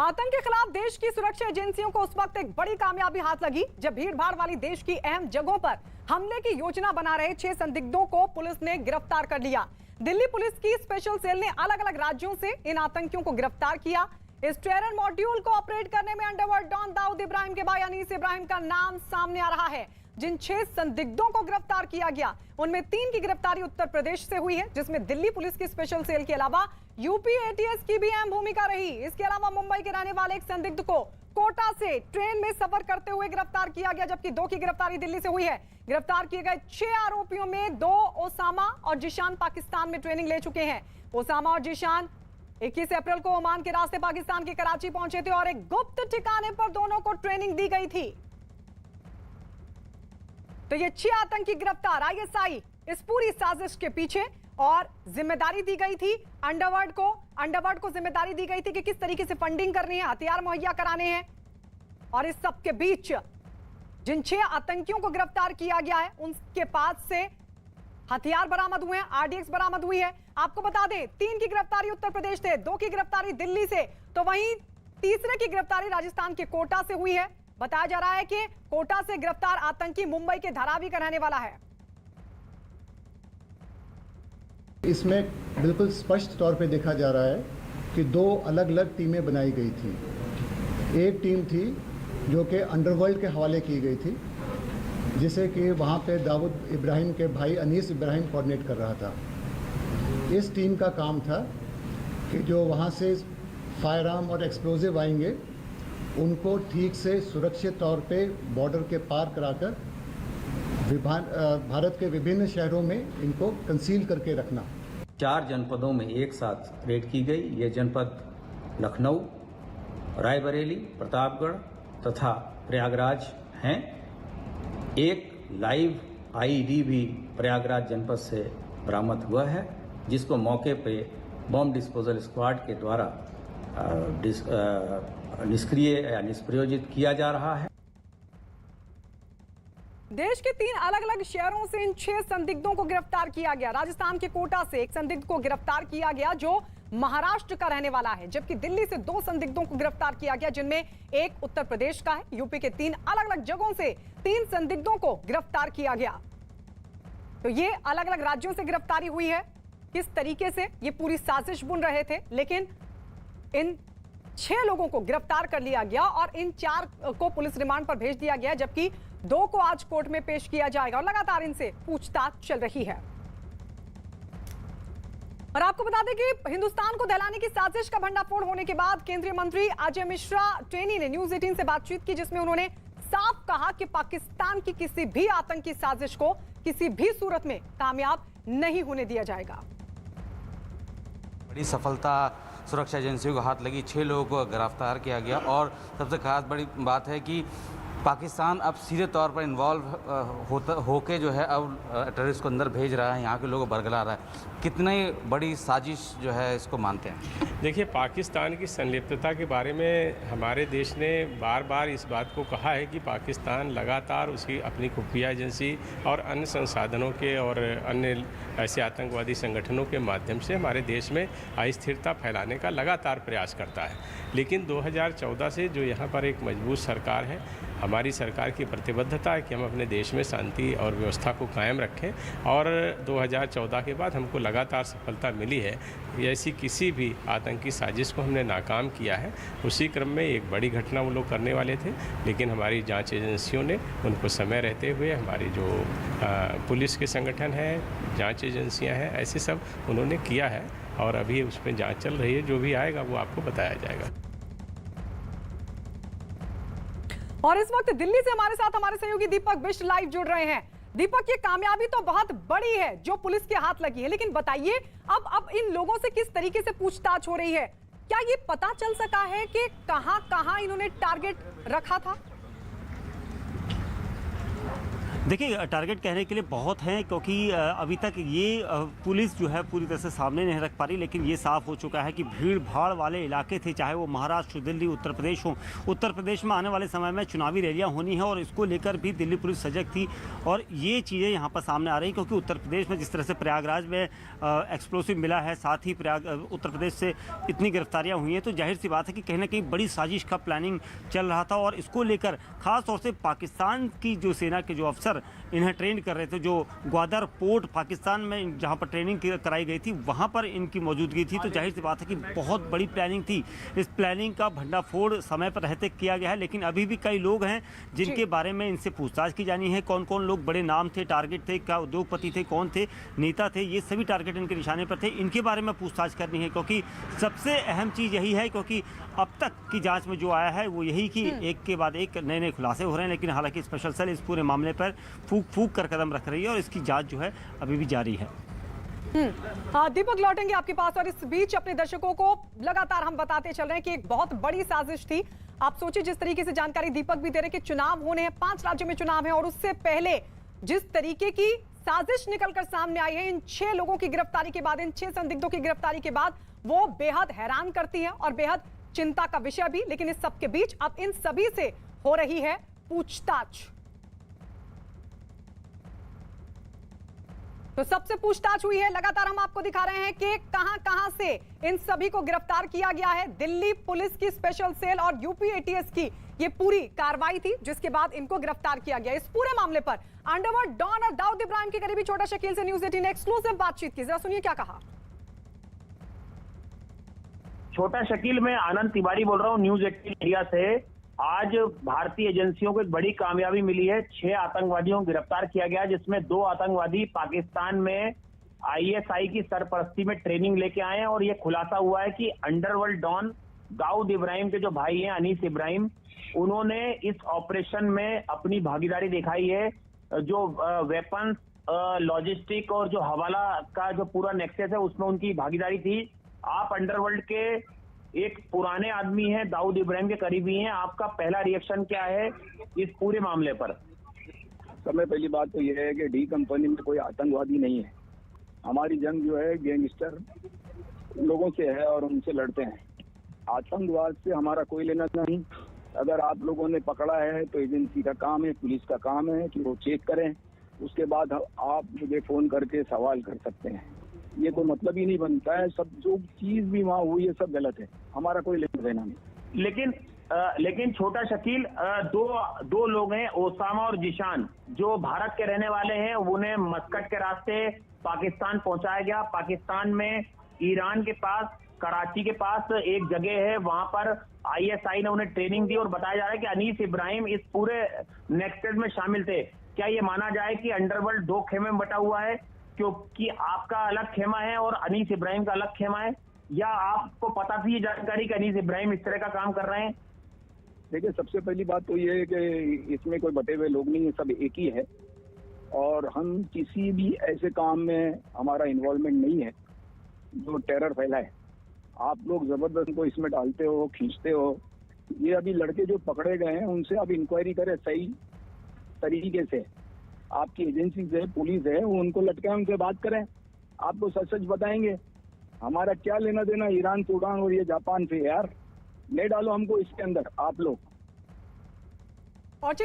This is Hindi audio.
आतंक के खिलाफ देश की सुरक्षा एजेंसियों को उस वक्त एक बड़ी कामयाबी हाथ लगी जब भीड़भाड़ वाली देश की अहम जगहों पर हमले की योजना बना रहे 6 संदिग्धों को पुलिस ने गिरफ्तार कर लिया। दिल्ली पुलिस की स्पेशल सेल ने अलग अलग राज्यों से इन आतंकियों को गिरफ्तार किया। इस टेरर मॉड्यूल को ऑपरेट करने में अंडरवर्ल्ड डॉन दाऊद इब्राहिम के भाई अनीस इब्राहिम का नाम सामने आ रहा है। जिन 6 संदिग्धों को गिरफ्तार किया गया उनमें 3 की गिरफ्तारी उत्तर प्रदेश से हुई है, जिसमें दिल्ली पुलिस की स्पेशल सेल के अलावा यूपी एटीएस की भी अहम भूमिका रही। इसके अलावा मुंबई के रहने वाले एक संदिग्ध को कोटा से ट्रेन में सफर करते हुए गिरफ्तार किया गया, जबकि 2 की गिरफ्तारी दिल्ली से हुई है। गिरफ्तार किए गए 6 आरोपियों में 2 ओसामा और जिशान पाकिस्तान में ट्रेनिंग ले चुके हैं। ओसामा और जिशान 21 अप्रैल को ओमान के रास्ते पाकिस्तान के कराची पहुंचे थे और एक गुप्त ठिकाने पर दोनों को ट्रेनिंग दी गई थी। तो ये 6 आतंकी गिरफ्तार। आईएसआई इस पूरी साजिश के पीछे और जिम्मेदारी दी गई थी अंडरवर्ल्ड को जिम्मेदारी दी गई थी कि किस तरीके से फंडिंग करनी है, हथियार मुहैया कराने हैं। और इस सब के बीच जिन 6 आतंकियों को गिरफ्तार किया गया है उनके पास से हथियार बरामद हुए हैं, आरडीएक्स बरामद हुई है। आपको बता दें 3 की गिरफ्तारी उत्तर प्रदेश से, 2 की गिरफ्तारी दिल्ली से, तो वहीं तीसरे की गिरफ्तारी राजस्थान के कोटा से हुई है। बताया जा रहा है कि कोटा से गिरफ्तार आतंकी मुंबई के धारावी का रहने वाला है। इसमें बिल्कुल स्पष्ट तौर पे देखा जा रहा है कि 2 अलग अलग टीमें बनाई गई थी। एक टीम थी जो कि अंडरवर्ल्ड के हवाले की गई थी, जिसे कि वहाँ पे दाऊद इब्राहिम के भाई अनीस इब्राहिम कोऑर्डिनेट कर रहा था। इस टीम का काम था कि जो वहाँ से फायर आर्म और एक्सप्लोजिव आएंगे उनको ठीक से सुरक्षित तौर पे बॉर्डर के पार कराकर भारत के विभिन्न शहरों में इनको कंसील करके रखना। 4 जनपदों में एक साथ रेड की गई। ये जनपद लखनऊ, रायबरेली, प्रतापगढ़ तथा प्रयागराज हैं। एक लाइव आईईडी भी प्रयागराज जनपद से बरामद हुआ है, जिसको मौके पे बॉम्ब डिस्पोजल स्क्वाड के द्वारा निष्क्रिय या निष्प्रयोजित किया जा रहा है। देश के 3 अलग अलग शहरों से इन 6 संदिग्धों को गिरफ्तार किया गया। राजस्थान के कोटा से एक संदिग्ध को गिरफ्तार किया गया जो महाराष्ट्र का रहने वाला है, जबकि दिल्ली से 2 संदिग्धों को गिरफ्तार किया गया जिनमें एक उत्तर प्रदेश का है। यूपी के 3 अलग अलग जगहों से 3 संदिग्धों को गिरफ्तार किया गया। तो ये अलग अलग राज्यों से गिरफ्तारी हुई है। किस तरीके से ये पूरी साजिश बुन रहे थे, लेकिन इन 6 लोगों को गिरफ्तार कर लिया गया और इन 4 को पुलिस रिमांड पर भेज दिया गया, जबकि 2 को आज कोर्ट में पेश किया जाएगा और लगातार इनसे पूछताछ चल रही है। और आपको बता दें कि हिंदुस्तान को दहलाने की साजिश का भंडाफोड़ होने के बाद केंद्रीय मंत्री अजय मिश्रा टेनी ने न्यूज 18 से बातचीत की, जिसमें उन्होंने साफ कहा कि पाकिस्तान की किसी भी आतंकी साजिश को किसी भी सूरत में कामयाब नहीं होने दिया जाएगा। बड़ी सफलता सुरक्षा एजेंसियों को हाथ लगी, 6 लोगों को गिरफ्तार किया गया और सबसे खास बड़ी बात है कि पाकिस्तान अब सीधे तौर पर इन्वॉल्व होके जो है अब टेररिस्ट को अंदर भेज रहा है, यहाँ के लोगों को बरगला रहा है। कितनी बड़ी साजिश जो है इसको मानते हैं? देखिए, पाकिस्तान की संलिप्तता के बारे में हमारे देश ने बार बार इस बात को कहा है कि पाकिस्तान लगातार उसकी अपनी खुफिया एजेंसी और अन्य संसाधनों के और अन्य ऐसे आतंकवादी संगठनों के माध्यम से हमारे देश में अस्थिरता फैलाने का लगातार प्रयास करता है। लेकिन 2014 से जो यहाँ पर एक मजबूत सरकार है, हमारी सरकार की प्रतिबद्धता है कि हम अपने देश में शांति और व्यवस्था को कायम रखें, और 2014 के बाद हमको लगातार सफलता मिली है। ऐसी किसी भी आतंकी साजिश को हमने नाकाम किया है। उसी क्रम में एक बड़ी घटना वो लोग करने वाले थे, लेकिन हमारी जांच एजेंसियों ने उनको समय रहते हुए, हमारी जो पुलिस के संगठन है, जांच एजेंसियां हैं, ऐसे सब उन्होंने किया है और अभी उसमें जांच चल रही है। जो भी आएगा वो आपको बताया जाएगा। और इस वक्त दिल्ली से हमारे साथ हमारे सहयोगी दीपक बिष्ट लाइव जुड़ रहे हैं। दीपक, ये कामयाबी तो बहुत बड़ी है जो पुलिस के हाथ लगी है, लेकिन बताइए अब इन लोगों से किस तरीके से पूछताछ हो रही है? क्या ये पता चल सका है कि कहां-कहां इन्होंने टारगेट रखा था? देखिए, टारगेट कहने के लिए बहुत हैं, क्योंकि अभी तक ये पुलिस जो है पूरी तरह से सामने नहीं रख पा रही, लेकिन ये साफ हो चुका है कि भीड़ भाड़ वाले इलाके थे, चाहे वो महाराष्ट्र, दिल्ली, उत्तर प्रदेश हो। उत्तर प्रदेश में आने वाले समय में चुनावी रैलियां होनी है और इसको लेकर भी दिल्ली पुलिस सजग थी और ये चीज़ें यहाँ पर सामने आ रही, क्योंकि उत्तर प्रदेश में जिस तरह से प्रयागराज में एक्सप्लोसिव मिला है, साथ ही उत्तर प्रदेश से इतनी गिरफ्तारियाँ हुई हैं, तो जाहिर सी बात है कि कहीं ना कहीं बड़ी साजिश का प्लानिंग चल रहा था और इसको लेकर खास तौर से पाकिस्तान की जो सेना के जो अफसर इन्हें ट्रेन कर रहे थे, जो ग्वादर पोर्ट पाकिस्तान में जहां पर ट्रेनिंग कराई गई थी वहां पर इनकी मौजूदगी थी, तो जाहिर सी बात है कि बहुत बड़ी प्लानिंग थी। इस प्लानिंग का भंडाफोड़ समय पर रहते किया गया है, लेकिन अभी भी कई लोग हैं जिनके बारे में इनसे पूछताछ की जानी है। कौन कौन लोग बड़े नाम थे, टारगेट थे, क्या उद्योगपति थे, कौन थे, नेता थे, ये सभी टारगेट इनके निशाने पर थे। इनके बारे में पूछताछ करनी है, क्योंकि सबसे अहम चीज़ यही है, क्योंकि अब तक की जांच में जो आया है वो यही कि एक के बाद एक नए नए खुलासे हो रहे हैं, लेकिन हालांकि स्पेशल सेल इस पूरे मामले पर फूक कर कदम रख रही है और इसकी जांच जो है अभी भी जारी है। दीपक, लौटेंगे आपके पास और इस बीच अपने दर्शकों को लगातार हम बताते चल रहे हैं कि एक बहुत बड़ी साजिश थी। आप सोचिए, जिस तरीके से जानकारी दीपक भी दे रहे हैं कि चुनाव होने हैं, 5 राज्यों में चुनाव है और उससे पहले जिस तरीके की साजिश निकलकर सामने आई है, इन 6 लोगों की गिरफ्तारी के बाद, इन 6 संदिग्धों की गिरफ्तारी के बाद, वो बेहद हैरान करती है और बेहद चिंता का विषय भी। लेकिन इस सब के बीच अब इन सभी से हो रही है पूछताछ। तो सबसे पूछताछ हुई है, लगातार हम आपको दिखा रहे हैं कि कहां से इन सभी को गिरफ्तार किया गया है। दिल्ली पुलिस की स्पेशल सेल और यूपी एटीएस की ये पूरी कार्रवाई थी, जिसके बाद इनको गिरफ्तार किया गया। इस पूरे मामले पर अंडरवर्ल्ड डॉन और दाऊद इब्राहिम के करीबी छोटा शकील से न्यूज़ 18 ने एक्सक्लूसिव बातचीत की। जरा सुनिए क्या कहा। छोटा शकील, मैं आनंद तिवारी बोल रहा हूँ न्यूज़ 18 इंडिया से। आज भारतीय एजेंसियों को एक बड़ी कामयाबी मिली है। 6 आतंकवादियों को गिरफ्तार किया गया, जिसमें 2 आतंकवादी पाकिस्तान में आईएसआई की सरपरस्ती में ट्रेनिंग लेके आए हैं और ये खुलासा हुआ है कि अंडरवर्ल्ड डॉन दाऊद इब्राहिम के जो भाई हैं अनीस इब्राहिम, उन्होंने इस ऑपरेशन में अपनी भागीदारी दिखाई है। जो वेपन्स, लॉजिस्टिक और जो हवाला का जो पूरा नेक्सस है उसमें उनकी भागीदारी थी। आप अंडरवर्ल्ड के एक पुराने आदमी हैं, दाऊद इब्राहिम के करीबी हैं, आपका पहला रिएक्शन क्या है इस पूरे मामले पर? सबसे पहली बात तो यह है कि डी कंपनी में कोई आतंकवादी नहीं है। हमारी जंग जो है गैंगस्टर लोगों से है और उनसे लड़ते हैं। आतंकवाद से हमारा कोई लेना नहीं। अगर आप लोगों ने पकड़ा है तो एजेंसी का काम है, पुलिस का काम है कि वो चेक करें, उसके बाद आप मुझे फोन करके सवाल कर सकते हैं। ये कोई मतलब ही नहीं बनता है। सब जो चीज भी वहाँ हुई है सब गलत है, हमारा कोई लेना देना नहीं। लेकिन छोटा शकील, दो लोग हैं, ओसामा और जिशान, जो भारत के रहने वाले हैं। उन्हें मस्कट के रास्ते पाकिस्तान पहुंचाया गया। पाकिस्तान में ईरान के पास, कराची के पास एक जगह है, वहां पर आईएसआई ने उन्हें ट्रेनिंग दी और बताया जा रहा है कि अनीस इब्राहिम इस पूरे नेक्सट में शामिल थे। क्या ये माना जाए कि अंडरवर्ल्ड 2 खेमे में बटा हुआ है, क्योंकि आपका अलग खेमा है और अनीस इब्राहिम का अलग खेमा है, या आपको पता थी ये जानकारी कि अनीस इब्राहिम इस तरह का काम कर रहे हैं? देखिए, सबसे पहली बात तो ये है कि इसमें कोई बटे हुए लोग नहीं है, सब एक ही है और हम किसी भी ऐसे काम में हमारा इन्वॉल्वमेंट नहीं है जो टेरर फैलाए। आप लोग जबरदस्त को इसमें डालते हो, खींचते हो। ये अभी लड़के जो पकड़े गए हैं उनसे आप इंक्वायरी करें सही तरीके से। आपकी एजेंसी है, पुलिस है, वो उनको लटके उनसे बात करें, आपको सच सच बताएंगे। हमारा क्या लेना देना ईरान, सूडान और ये जापान से यार। ले डालो हमको इसके अंदर आप लोग।